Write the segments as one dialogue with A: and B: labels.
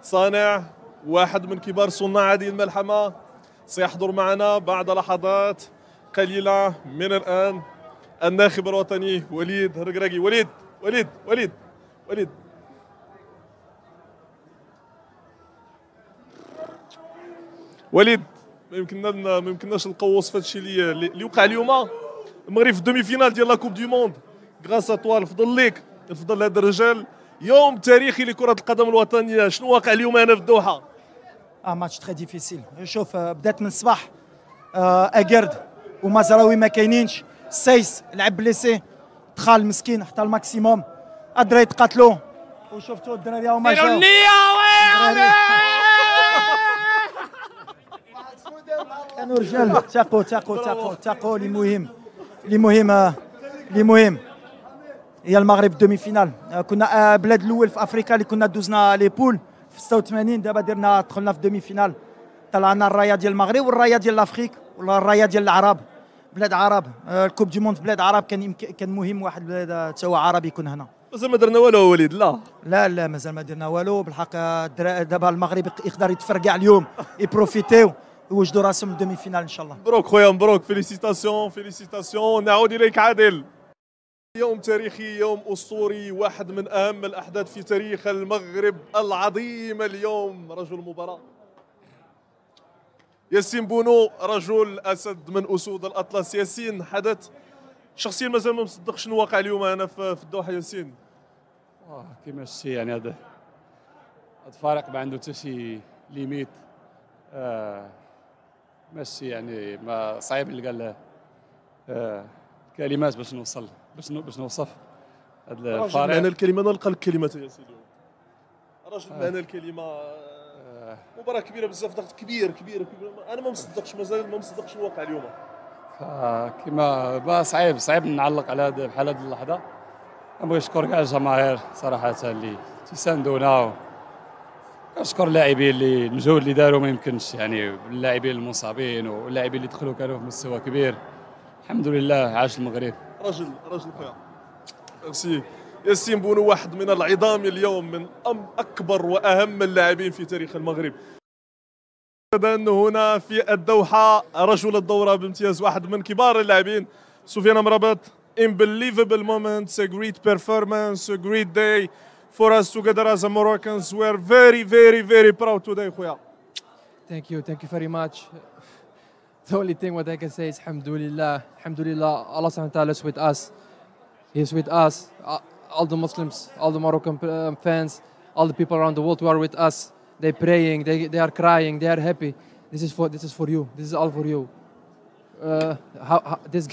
A: صانع واحد من كبار صناع هذه الملحمة سيحضر معنا بعد لحظات قليلة من الآن الناخب الوطني وليد الركراكي. وليد ما يمكنناش نلقاو وصف هادشي اللي وقع اليوم. المغرب في الدومي فينال ديال لا كوب دو موند غراس ا توا. الفضل ليك، الفضل لهاد الرجال. يوم تاريخي لكرة القدم الوطنية. شنو واقع اليوم هنا في الدوحة؟
B: ماتش تري ديفيسيل. شوف بدات من الصباح اكرد ومزراوي ما كاينينش. السايس لعب بليسي دخل مسكين حتى الماكسيموم. الدراري تقاتلوا وشفتوا الدراري هما جاو. كانوا رجال تاقوا اللي مهم هي المغرب دومي فينال. كنا بلاد الاول في افريقيا اللي كنا دوزنا لي بول في 86. دابا دخلنا في دومي فينال. طلعنا الرايه ديال المغرب والرايه ديال لافريك ولا الرايه ديال العرب، بلاد عرب. الكوب دي موند في بلاد عرب كان مهم واحد بلاد تا هو عربي يكون هنا.
A: مازال ما درنا والو وليد.
B: لا مازال ما درنا والو بالحق. دابا المغرب يقدر يتفرقع اليوم يبروفيتيو ويوجدوا راسهم دومي فينال ان شاء الله.
A: مبروك خويا مبروك. فيليسيتاسيون. نعود اليك عادل. يوم تاريخي، يوم اسطوري، واحد من اهم الاحداث في تاريخ المغرب العظيم. اليوم رجل المباراه ياسين بونو، رجل اسد من اسود الاطلس. ياسين، حدث شخصيا مازال ما مصدقش شنو واقع اليوم هنا في الدوحه. ياسين
C: كيما شتي يعني هذا الفريق ما عنده حتى شي ليميت. ماشي يعني ما صعيب نلقى له كلمات باش نوصل باش نوصف هذا الفريق.
A: معنى الكلمه نلقى لك كلمات يا سيدي. راجل معنى الكلمه. مباراه كبيره بزاف، ضغط كبير. انا ما مصدقش، مازال ما مصدقش الواقع اليوم.
C: كيما صعيب نعلق على هذا بحال هذه اللحظه. نبغي نشكر كاع الجماهير صراحه اللي تيساندونا. كنشكر اللاعبين اللي المجهود اللي داروا ما يمكنش، يعني اللاعبين المصابين واللاعبين اللي دخلوا كانوا في مستوى كبير. الحمد لله عاش المغرب.
A: راجل خويا. ميرسي. ياسين بونو واحد من العظام اليوم، من اكبر واهم اللاعبين في تاريخ المغرب. هنا في الدوحه رجل الدوره بامتياز، واحد من كبار اللاعبين سفيان امرابط. Unbelievable moments, a great performance, a great day for us together as a Moroccans. We are very proud today, خويا.
D: Thank you very much. The only thing what I can say is Alhamdulillah. Allah subhanahu wa ta'ala is with us. He's with us. All the Muslims, all the Moroccan fans, all the people around the world who are with us. They're praying, they are crying, they are happy. This is for you. This is all for you. This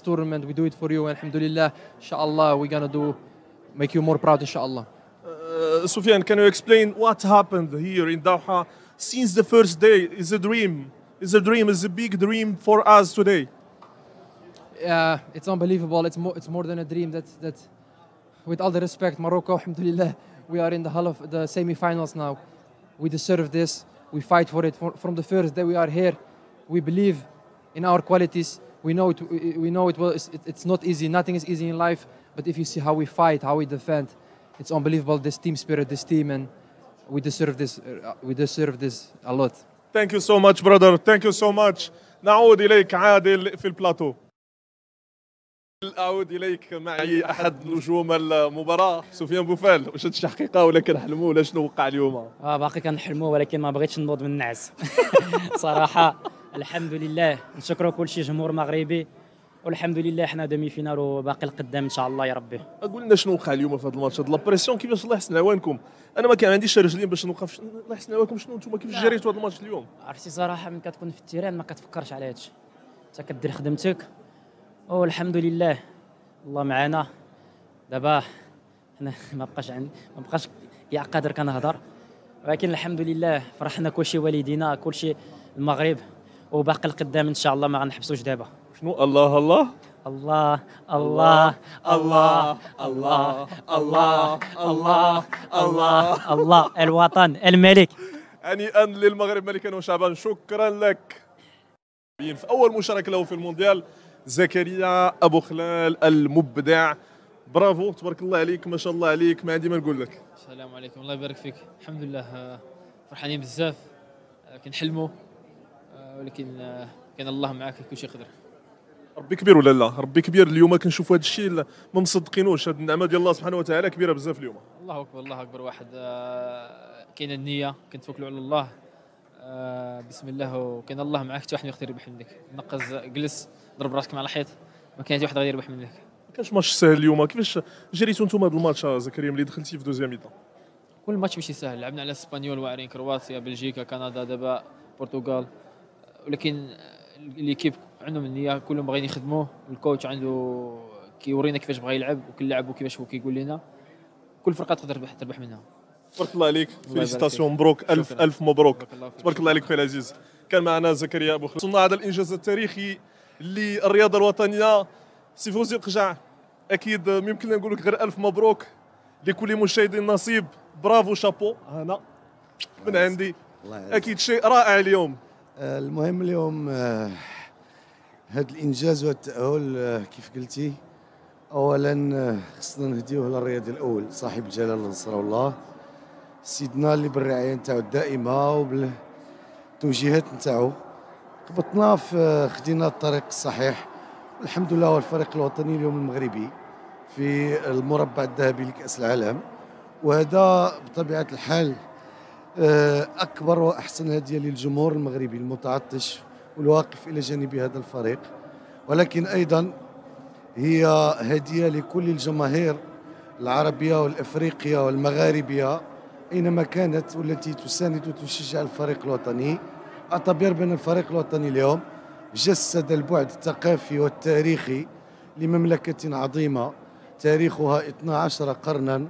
D: tournament, we do it for you. Alhamdulillah. Inshallah, we're gonna make you more proud, inshallah.
A: Sufyan, can you explain what happened here in Doha since the first day? Is a big dream for us today.
D: It's unbelievable. It's more than a dream. That with all the respect, Morocco, alhamdulillah, we are in the hall of the semi-finals now. We deserve this. We fight for it from the first day we are here. We believe in our qualities. We know it's not easy. Nothing is easy in life. But if you see how we fight, how we defend, it's unbelievable. This team spirit, this team, and we deserve this. We deserve this a lot.
A: Thank you so much, brother. Thank you so much. نعود إليك عادل في البلاطو. أعود إليك معي أحد نجوم المباراة سفيان بوفال. واش هادشي حقيقة ولا كنحلموا ولا شنو وقع اليوم؟
E: باقي كنحلموا ولكن ما بغيتش نوض من النعاس. صراحة الحمد لله نشكروا كل شيء جمهور مغربي، والحمد لله حنا دومي فينال وباقي القدام ان شاء الله يا ربي.
A: قول لنا شنو وقع اليوم في هذا الماتش، هاد لابريسيون كيفاش الله يحسن عوانكم. انا ما كان عنديش رجلين باش نوقف. الله يحسن عوانكم. شنو نتوما كيفاش جريتوا هذا الماتش اليوم؟
E: عرفتي صراحه ملي كتكون في التيران ما كتفكرش على هادشي، انت كدير خدمتك والحمد لله الله معنا. دابا حنا ما بقاش يا قادر كنهضر، ولكن الحمد لله فرحنا كلشي والدينا كلشي المغرب وباقي القدام ان شاء الله ما غنحبسوش دابا.
A: شنو الله الله
E: الله الله الله الله الله الله الله الله الوطن الملك.
A: هنيئا للمغرب ملكا وشعبا. شكرا لك. في اول مشاركه له في المونديال زكريا ابو خلال المبدع برافو تبارك الله عليك ما شاء الله عليك، ما عندي ما نقول لك.
F: السلام عليكم، الله يبارك فيك. الحمد لله فرحانين بزاف، كنحلموا ولكن كان الله معاك كل شيء يقدر.
A: ربي كبير ولا لا؟ ربي كبير. اليوم كنشوفوا هذا الشيء ما مصدقينوش، هذه النعمه ديال الله سبحانه وتعالى كبيره بزاف اليوم.
F: الله اكبر الله اكبر. واحد كاينه النيه، كنتوكلوا على الله بسم الله وكان الله معاك، حتى واحد ما يقدر يربح منك. نقز جلس ضرب راسك مع الحيط، ما كان حتى واحد غير يربح منك.
A: ما كانش ماتش سهل اليوم. كيفاش جريتوا انتم هذا الماتش زكريا ملي دخلتي في دوزيام ميطا؟
F: كل ماتش ماشي سهل، لعبنا على اسبانيول واعرين، كرواتيا، بلجيكا، كندا، دابا البرتغال، ولكن ليكيب عندهم النيه، كلهم باغيين يخدموا. الكوتش عنده كيورينا كيفاش بغا يلعب وكل لاعب وكيفاش هو كيقول لنا. كل فرقه تقدر تربح منها.
A: تبارك الله عليك، فيليسيتاسيون، مبروك، الف مبروك. تبارك الله عليك خويا العزيز. كان معنا زكريا ابو خلود. وصلنا هذا الانجاز التاريخي للرياضه الوطنيه. سي فوزي قجع، اكيد ما يمكن نقول لك غير الف مبروك لكل مشاهد نصيب. برافو شابو هنا من عندي، اكيد شيء رائع اليوم.
G: المهم اليوم هذا الانجاز والتاهل كيف قلتي، اولا خصنا نهديوه للرياضي الاول صاحب الجلاله نصره الله سيدنا اللي بالرعايه نتاعو الدائمه وبالتوجيهات نتاعو قبطنا في خدينا الطريق الصحيح. الحمد لله هو الفريق الوطني اليوم المغربي في المربع الذهبي لكأس العالم، وهذا بطبيعة الحال أكبر وأحسن هدية للجمهور المغربي المتعطش والواقف إلى جانب هذا الفريق، ولكن أيضا هي هدية لكل الجماهير العربية والأفريقية والمغاربية أينما كانت والتي تساند وتشجع الفريق الوطني. أعتبر بأن الفريق الوطني اليوم جسد البعد الثقافي والتاريخي لمملكة عظيمة تاريخها 12 قرنا،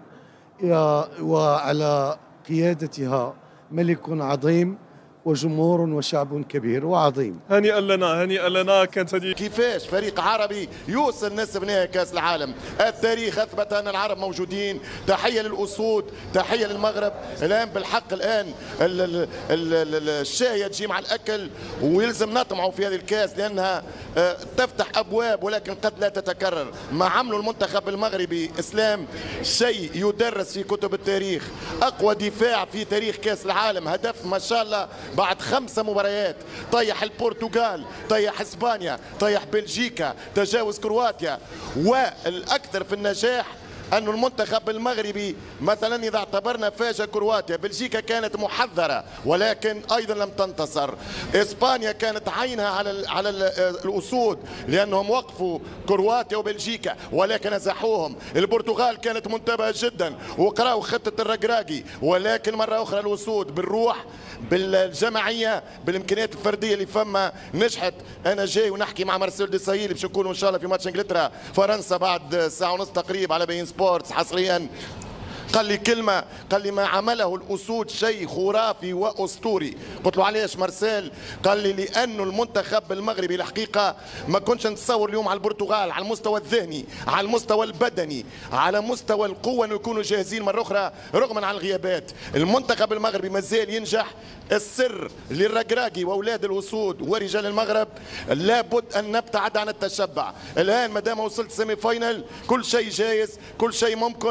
G: وعلى قيادتها ملك عظيم وجمهور وشعب كبير وعظيم.
A: هنيئا لنا هنيئا لنا. كانت هذه
H: كيفاش فريق عربي يوصل نصف نهائي كاس العالم. التاريخ اثبت ان العرب موجودين. تحيه للاسود، تحيه للمغرب. الان بالحق الان الشاهيه تجي مع الاكل، ويلزم نطمعوا في هذه الكاس لانها تفتح ابواب ولكن قد لا تتكرر. ما عمله المنتخب المغربي اسلام شيء يدرس في كتب التاريخ. اقوى دفاع في تاريخ كاس العالم، هدف ما شاء الله بعد 5 مباريات. طيح البرتغال، طيح اسبانيا، طيح بلجيكا، تجاوز كرواتيا. والاكثر في النجاح أن المنتخب المغربي مثلا إذا اعتبرنا فاز كرواتيا، بلجيكا كانت محذرة ولكن أيضا لم تنتصر. إسبانيا كانت عينها على الأسود لأنهم وقفوا كرواتيا وبلجيكا ولكن نزحوهم. البرتغال كانت منتبهة جدا وقرأوا خطة الركراكي، ولكن مرة أخرى الأسود بالروح بالجماعية بالإمكانيات الفردية اللي فما نجحت. أنا جاي ونحكي مع مارسيل ديسايل باش نكونوا إن شاء الله في ماتش إنجلترا فرنسا بعد ساعة ونص تقريبا على بين سبورتس حصريا. قال لي كلمة، قال لي ما عمله الأسود شيء خرافي وأسطوري. قلت له علاش مارسيل؟ قال لي لأنه المنتخب المغربي الحقيقة ما كنتش نتصور اليوم على البرتغال على المستوى الذهني، على المستوى البدني، على مستوى القوة أنه يكونوا جاهزين مرة أخرى رغما عن الغيابات. المنتخب المغربي مازال ينجح. السر للركراكي وأولاد الأسود ورجال المغرب لابد أن نبتعد عن التشبع. الآن ما دام وصلت سيمي فاينل كل شيء جايز، كل شيء ممكن.